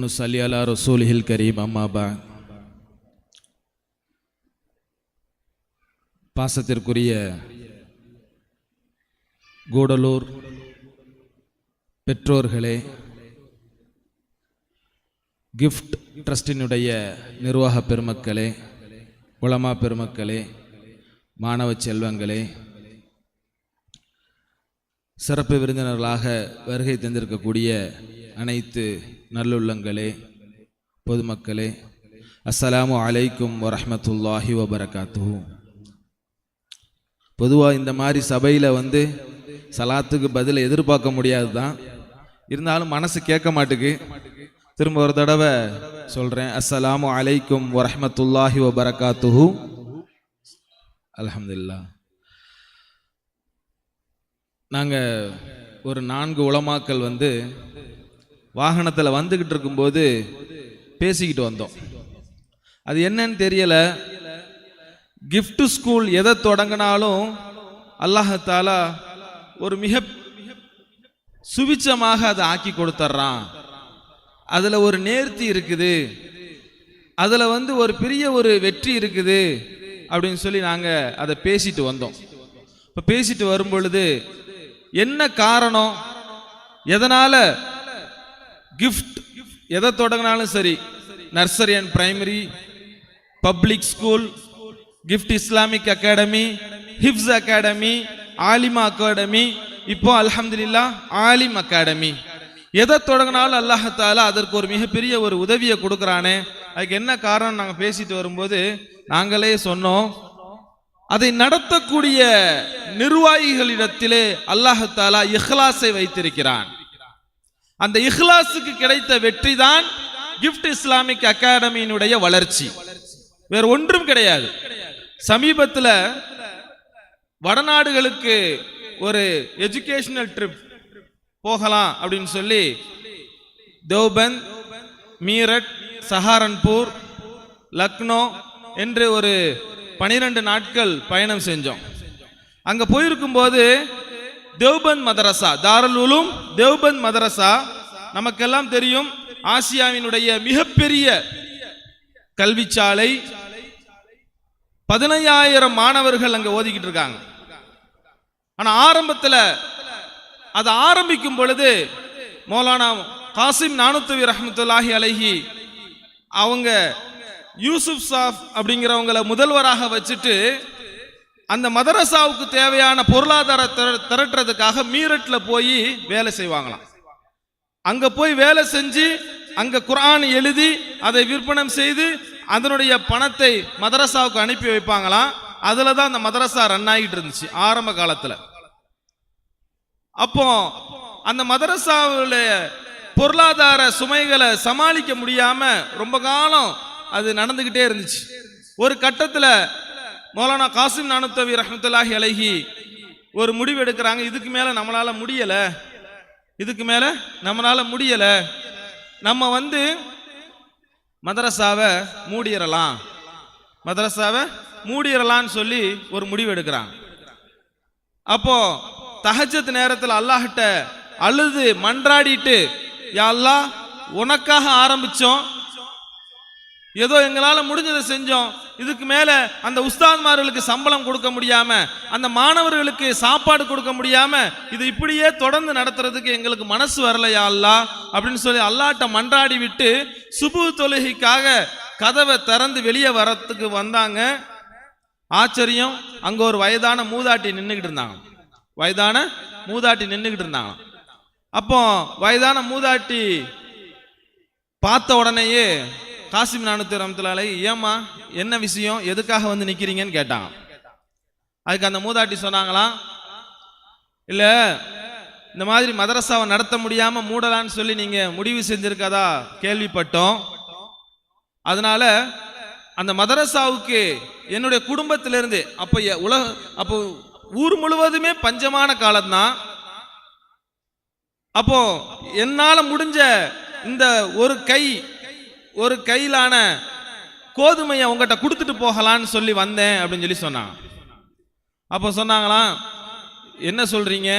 நுஸல்லி அலா ரசூலிஹில் கரீம் அம்மா பஅத். பாசத்திற்குரிய கூடலூர் பெற்றோர்களே, கிஃப்ட் ட்ரஸ்டினுடைய நிர்வாக பெருமக்களே, உலமா பெருமக்களே, மாணவ செல்வங்களே, சிறப்பு விருந்தினர்களாக வருகை தந்திருக்கக்கூடிய அனைத்து நல்லுள்ளங்களே, பொதுமக்களே, அஸ்ஸலாமு அலைக்கும் வரஹ்மத்துல்லாஹி வபரகாத்துஹு. பொதுவாக இந்த மாதிரி சபையில் சலாத்துக்கு பதில் எதிர்பார்க்க முடியாது தான், இருந்தாலும் மனசு கேட்க மாட்டுக்கு. திரும்ப ஒரு தடவை சொல்கிறேன், அஸ்ஸலாமு அலைக்கும் வரஹ்மத்துல்லாஹி வபரகாத்துஹு. அல்ஹம்துலில்லாஹ். நாங்கள் ஒரு 4 உலமாக்கள் வாகனத்தில் வந்துக்கிட்டு இருக்கும்போது பேசிக்கிட்டு வந்தோம். அது என்னன்னு தெரியலை. கிஃப்ட் ஸ்கூல் எதை தொடங்கினாலும் அல்லாஹாலா ஒரு மிக சுபிச்சமாக அதை ஆக்கி கொடுத்துட்றான். அதில் ஒரு நேர்த்தி இருக்குது, அதில் ஒரு பெரிய ஒரு வெற்றி இருக்குது அப்படின்னு சொல்லி நாங்கள் அதை பேசிட்டு வந்தோம். இப்போ பேசிட்டு வரும் பொழுது என்ன காரணம், எதனால கிஃப்ட் எதை தொடங்கினாலும் சரி, nursery and primary, public school, Gift Islamic academy, ஹிப்ஸ் அகாடமி, ஆலிமா அகாடமி, இப்போ அல்ஹம்துலில்லாஹ் ஆலிம் அகாடமி, எதை தொடங்கினாலும் அல்லாஹாலா அதற்கு ஒரு மிகப்பெரிய ஒரு உதவியை கொடுக்குறானே. அதுக்கு என்ன காரணம் நாங்கள் பேசிட்டு வரும்போது நாங்களே சொன்னோம், அதை நடத்தக்கூடிய நிர்வாகிகளிடத்திலே அல்லாஹாலா இஹ்லாஸை வைத்திருக்கிறான். அந்த இஹ்லாஸுக்கு கிடைத்த வெற்றி தான் கிஃப்ட் இஸ்லாமிக் அகாடமியினுடைய வளர்ச்சி, வேற ஒன்றும் கிடையாது. சமீபத்தில் வடநாடுகளுக்கு ஒரு எஜுகேஷனல் ட்ரிப் போகலாம் அப்படின்னு சொல்லி தேவ்பந்த், மீரட், சஹாரன்பூர், லக்னோ என்று ஒரு 12 நாட்கள் பயணம் செஞ்சோம். அங்க போயிருக்கும் போது தேவ்பந்த் மதரசா, தாருல் உலூம் தேவ்பந்த் மதரசா நமக்கெல்லாம் தெரியும், ஆசியாவினுடைய மிகப்பெரிய கல்விச்சாலை. 15,000 மாணவர்கள் அங்க ஓதிக்கிட்டு இருக்காங்க. ஆனா ஆரம்பத்தில் அதை ஆரம்பிக்கும் பொழுது மௌலானா காசிம் நானூத்துவி ரஹ்மத்துல்லாஹி அலைஹி அவங்க யூசுப் சாஃப் அப்படிங்கிறவங்களை முதல்வராக வச்சுட்டு அந்த மதரசாவுக்கு தேவையான பொருளாதார திரட்டுறதுக்காக மீரட்டில் போய் வேலை செய்வாங்களாம். அங்க போய் வேலை செஞ்சு அங்க குர்ஆன் எழுதி அதை விற்பனம் செய்து அதனுடைய பணத்தை மதரசாவுக்கு அனுப்பி வைப்பாங்களாம். அதுல தான் அந்த மதரசா ரன் ஆகிட்டு இருந்துச்சு ஆரம்ப காலத்துல. அப்போ அந்த மதரசாவுடைய பொருளாதார சுமைகளை சமாளிக்க முடியாம ரொம்ப காலம் அது நடந்துகிட்டே இருந்துச்சு. ஒரு கட்டத்தில் மௌலானா காசிம் நானூத்துவி ரஹ்மத்துல்லாஹி அலைஹி ஒரு முடிவு எடுக்கிறாங்க, இதுக்கு மேல நம்மளால முடியல, இதுக்கு மேல நம்மளால முடியல, நம்ம மதரசாவை மூடிடலாம், மதரசாவை மூடிடலான்னு சொல்லி ஒரு முடிவு எடுக்கிறாங்க. அப்போ தஹஜ்ஜத் நேரத்தில் அல்லாஹ்கிட்ட அழுது மன்றாடிட்டு, யா அல்லாஹ், உனக்காக ஆரம்பிச்சோம், ஏதோ எங்களால முடிஞ்சதை செஞ்சோம், இதுக்கு மேல அந்த உஸ்தாத்மார்களுக்கு சம்பளம் கொடுக்க முடியாம, அந்த மாணவர்களுக்கு சாப்பாடு கொடுக்க முடியாம, இது இப்படியே தொடர்ந்து நடத்துறதுக்கு எங்களுக்கு மனசு வரலையா அல்லாஹ் அப்படின்னு சொல்லி அல்லாஹ்ட்ட மன்றாடி விட்டு சுபு தொழுகைக்காக கதவை திறந்து வெளியே வரத்துக்கு வந்தாங்க. ஆச்சரியம், அங்க ஒரு வயதான மூதாட்டி நின்றுகிட்டு இருந்தாங்க. வயதான மூதாட்டி நின்றுகிட்டு இருந்தாங்க. அப்போ வயதான மூதாட்டி பார்த்த உடனேயே காசிம் நானூத்துவி ரஹ்மத்துல்லாஹி, ஏம்மா என்ன விஷயம், எதுக்காக நிக்கிறீங்கன்னு கேட்டாங்க. அதுக்கு அந்த மூதாட்டி சொன்னாங்களாம், இல்ல இந்த மாதிரி மதரசாவை நடத்த முடியாம மூடலான்னு சொல்லி நீங்க முடிவு செஞ்சிருக்கதா கேள்விப்பட்டோம். அதனால அந்த மதரசாவுக்கு என்னுடைய குடும்பத்திலிருந்து அப்போ ஊர் முழுவதுமே பஞ்சமான காலம்தான். அப்போ என்னால முடிஞ்ச இந்த ஒரு கையிலான கோதுமையை உங்ககிட்ட கொடுத்துட்டு போகலான்னு சொல்லி வந்தேன் அப்படின்னு சொல்லி சொன்னாங்க. அப்போ சொன்னாங்களாம், என்ன சொல்றீங்க,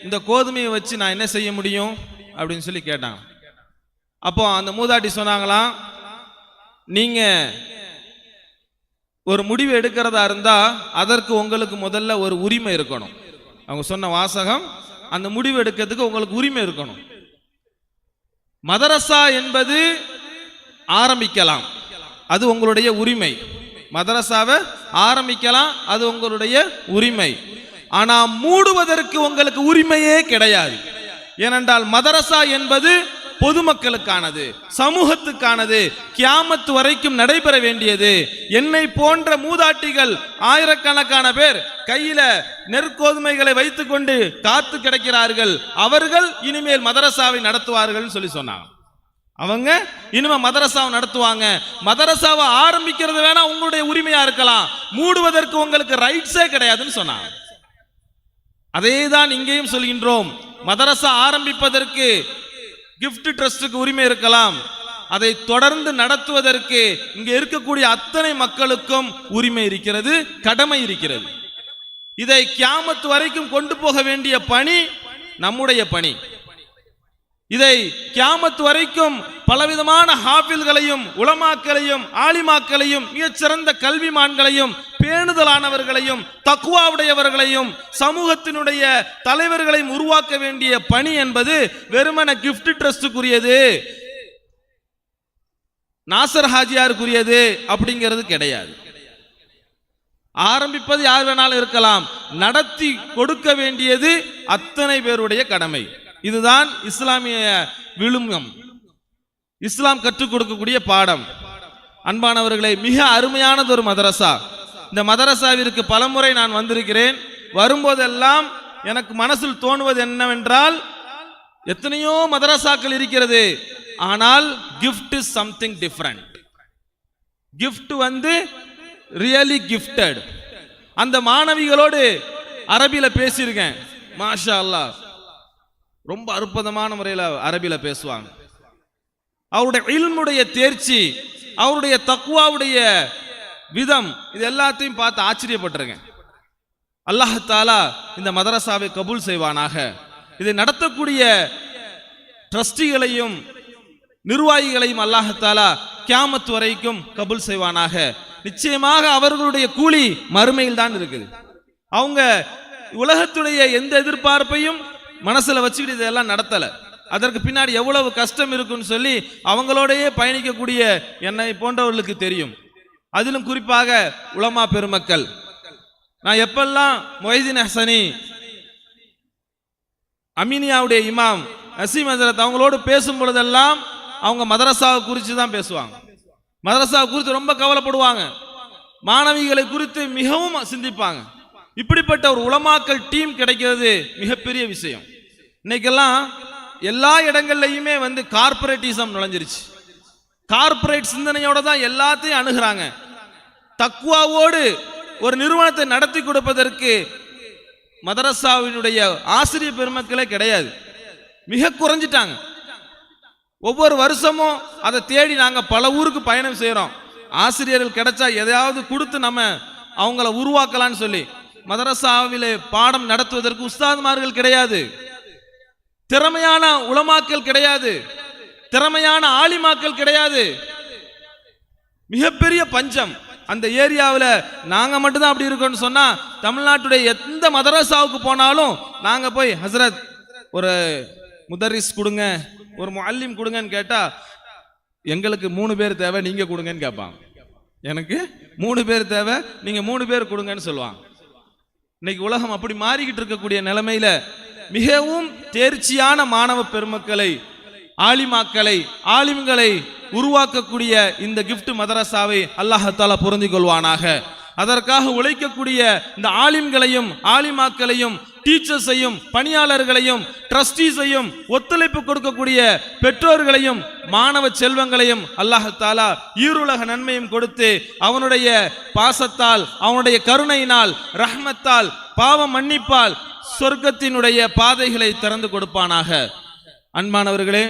இந்த கோதுமையை வச்சு நான் என்ன செய்ய முடியும் அப்படின்னு சொல்லி கேட்டாங்க. அப்போ அந்த மூதாட்டி சொன்னாங்களாம், நீங்க ஒரு முடிவு எடுக்கிறதா இருந்தா அதற்கு உங்களுக்கு முதல்ல ஒரு உரிமை இருக்கணும். அவங்க சொன்ன வாசகம், அந்த முடிவு எடுக்கிறதுக்கு உங்களுக்கு உரிமை இருக்கணும். மதரசா என்பது ஆரம்பிக்கலாம், அது உங்களுடைய உரிமை. மதரசாவை ஆரம்பிக்கலாம், அது உங்களுடைய உரிமை. ஆனா மூடுவதற்கு உங்களுக்கு உரிமையே கிடையாது. ஏனென்றால் மதரசா என்பது பொதுமக்களுக்கானது, சமூகத்துக்கானது, கியாமத்து வரைக்கும் நடைபெற வேண்டியது. என்னை போன்ற மூதாட்டிகள் ஆயிரக்கணக்கான பேர் கையில நெற்கோதுமைகளை வைத்துக் கொண்டு காத்து கிடக்கிறார்கள். அவர்கள் இனிமேல் மதரசாவை நடத்துவார்கள் சொல்லி சொன்னாங்க. அவங்க இனிமே மதரசாவை நடத்துவாங்க. மதரசாவை ஆரம்பிக்கிறது வேணா உங்களுடைய உரிமையா இருக்கலாம், மூடுவதற்கு உங்களுக்கு ரைட்ஸே கிடையாதுன்னு சொன்னாங்க. அதே தான் இங்கேயும் சொல்கின்றோம். மதரசா ஆரம்பிப்பதற்கு கிஃப்ட் ட்ரஸ்டுக்கு உரிமை இருக்கலாம், அதை தொடர்ந்து நடத்துவதற்கு இங்க இருக்கக்கூடிய அத்தனை மக்களுக்கும் உரிமை இருக்கிறது, கடமை இருக்கிறது. இதை கியாமத்து வரைக்கும் கொண்டு போக வேண்டிய பணி நம்முடைய பணி. இதை கியாமத்து வரைக்கும் பலவிதமான ஹாஃபில்களையும் உலமாக்களையும் ஆலிமாக்களையும் மிகச்சிறந்த கல்விமான்களையும் பேணுதலானவர்களையும் தக்வாவுடையவர்களையும் சமூகத்தினுடைய தலைவர்களையும் உருவாக்க வேண்டிய பணி என்பது வெறுமன கிஃப்ட் ட்ரஸ்டுக்குரியது, நாசர் ஹாஜியாருக்குரியது அப்படிங்கிறது கிடையாது. ஆரம்பிப்பது யார் வேணாலும் இருக்கலாம், நடத்தி கொடுக்க வேண்டியது அத்தனை பேருடைய கடமை. இதுதான் இஸ்லாமிய விழுமம், இஸ்லாம் கற்றுக் கொடுக்கக்கூடிய பாடம். அன்பானவர்களை, மிக அருமையானது ஒரு மதரசா. இந்த மதரசாவிற்கு பலமுறை நான் வந்திருக்கிறேன். வரும்போதெல்லாம் எனக்கு மனசில் தோணுவது என்னவென்றால், எத்தனையோ மதரசாக்கள் இருக்கிறது, ஆனால் gift is something different. gift வந்து really gifted. அந்த மாணவிகளோடு அரபியில பேசியிருக்கேன். மாஷா அல்லாஹ், ரொம்ப அற்புதமான முறையில் அரபியில பேசுவாங்க. அவருடைய இல்முடைய தேர்ச்சி, அவருடைய தக்வாவுடைய விதம், இது எல்லாத்தையும் பார்த்து ஆச்சரியப்பட்டிருக்கேன். அல்லாஹ் தஆலா இந்த மதரசாவை கபூல் செய்வானாக. இதை நடத்தக்கூடிய ட்ரஸ்டிகளையும் நிர்வாகிகளையும் அல்லாஹ் தஆலா கியாமத் வரைக்கும் கபூல் செய்வானாக. நிச்சயமாக அவர்களுடைய கூலி மறுமையில் தான் இருக்குது. அவங்க உலகத்துடைய எந்த எதிர்பார்ப்பையும் மனசுல வச்சுக்கிட்டு இதெல்லாம் நடத்தல. அதற்கு பின்னாடி எவ்வளவு கஷ்டம் இருக்குன்னு சொல்லி அவங்களோடையே பயணிக்கக்கூடிய என்னை போன்றவர்களுக்கு தெரியும். அதிலும் குறிப்பாக உலமா பெருமக்கள், நான் எப்பெல்லாம் மொய்தீன் ஹசனி, அமீனியாவுடைய இமாம் நசீம் ஹஜரத் அவங்களோடு பேசும் பொழுதெல்லாம் அவங்க மதரசாவை குறித்து தான் பேசுவாங்க. மதரசாவை குறித்து ரொம்ப கவலைப்படுவாங்க, மாணவிகளை குறித்து மிகவும் சிந்திப்பாங்க. இப்படிப்பட்ட ஒரு உலமாக்கல் டீம் கிடைக்கிறது மிகப்பெரிய விஷயம். இன்னைக்கெல்லாம் எல்லா இடங்கள்லையுமே வந்து கார்பரேட்டிசம் நுழைஞ்சிருச்சு. கார்பரேட் சிந்தனையோட தான் எல்லாத்தையும் அணுகிறாங்க. தக்வாவோடு ஒரு நிறுவனத்தை நடத்தி கொடுப்பதற்கு மதரசாவினுடைய ஆசிரியர் பெருமக்களே கிடையாது, மிக குறைஞ்சிட்டாங்க. ஒவ்வொரு வருஷமும் அதை தேடி நாங்கள் பல ஊருக்கு பயணம் செய்கிறோம். ஆசிரியர்கள் கிடைச்சா எதையாவது கொடுத்து நம்ம அவங்கள உருவாக்கலான்னு சொல்லி. மதரசாவிலே பாடம் நடத்துவதற்கு உஸ்தாதுமார்கள் கிடையாது, திறமையான உலமாக்கள் கிடையாது, திறமையான ஆலிமாக்கள் கிடையாது. மிகப்பெரிய பஞ்சம் அந்த ஏரியாவில். நாங்கள் மட்டும்தான் அப்படி இருக்கோம்னு சொன்னா, தமிழ்நாட்டுடைய எந்த மதரசாவுக்கு போனாலும் நாங்கள் போய் ஹசரத் ஒரு முதரிஸ் கொடுங்க, ஒரு முஅல்லிம் கொடுங்கன்னு கேட்டா, எங்களுக்கு 3 பேர் தேவை, நீங்க கொடுங்கன்னு கேட்பாங்க. எனக்கு 3 பேர் தேவை, நீங்க 3 பேர் கொடுங்கன்னு சொல்லுவாங்க. இன்னைக்கு உலகம் அப்படி மாறிக்கிட்டு இருக்கக்கூடிய நிலைமையில மிகவும் தேர்ச்சியான மாணவ பெருமக்களை, ஆலிமாக்களை, ஆலிம்களை உருவாக்கக்கூடிய இந்த கிஃப்ட் மதரசாவை அல்லாஹ் தஆலா பொருந்திக் கொள்வானாக. அதற்காக உழைக்கக்கூடிய இந்த ஆலிம்களையும் ஆலிமாக்களையும் டீச்சர்ஸையும் பணியாளர்களையும் ட்ரஸ்டீஸையும் ஒத்துழைப்பு கொடுக்கக்கூடிய பெற்றோர்களையும் மாணவ செல்வங்களையும் அல்லாஹ் தஆலா ஈருலக நன்மையும் கொடுத்து அவனுடைய பாசத்தால், அவனுடைய கருணையினால், ரஹ்மத்தால், பாவ மன்னிப்பால் சொர்க்கத்தினுடைய பாதைகளை திறந்து கொடுப்பானாக. அன்பானவர்களே,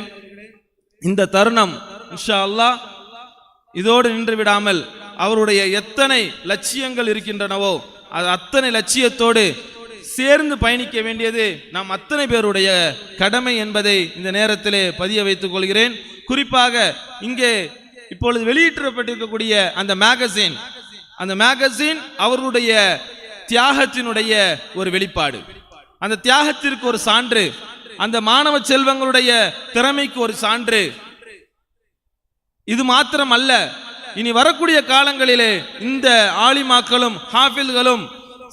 இந்த தருணம் இன்ஷா அல்லாஹ் இதோடு நின்று விடாமல் அவருடைய எத்தனை லட்சியங்கள் இருக்கின்றனவோ அது அத்தனை லட்சியத்தோடு சேர்ந்து பயணிக்க வேண்டியது நாம் அத்தனை பேருடைய கடமை என்பதை இந்த நேரத்திலே பதிய வைத்துக் கொள்கிறேன். குறிப்பாக இங்கே இப்பொழுது வெளியிடப்பட்டிருக்கக்கூடிய அந்த மேகசின் அவர்களுடைய தியாகத்தினுடைய ஒரு வெளிப்பாடு, அந்த தியாகத்திற்கு ஒரு சான்று, அந்த மாணவ செல்வங்களுடைய திறமைக்கு ஒரு சான்று. இது மாத்திரம் அல்ல, இனி வரக்கூடிய காலங்களிலே இந்த ஆலிமாக்களும் ஹாஃபில்களும்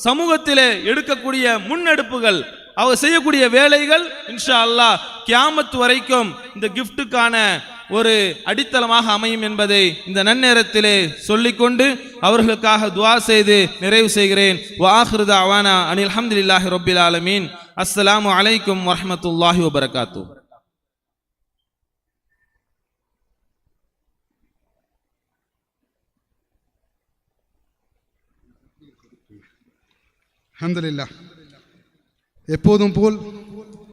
சமூகத்திலே எடுக்கக்கூடிய முன்னெடுப்புகள், அவர் செய்யக்கூடிய வேலைகள் இன்ஷா அல்லாஹ் கியாமத் வரைக்கும் இந்த கிஃப்ட்டுக்கான ஒரு அடித்தளமாக அமையும் என்பதை இந்த நன்னேரத்திலே சொல்லிக்கொண்டு அவர்களுக்காக துஆ செய்து நிறைவு செய்கிறேன். வஆகிரு தஅவானா அனில் ஹம்துலில்லாஹி ரப்பில் ஆலமீன். அஸ்ஸலாமு அலைக்கும் வரஹ்மத்துல்லாஹி வபரகாத்துஹு. அல்ஹம்துலில்லாஹ். எப்போதும் போல்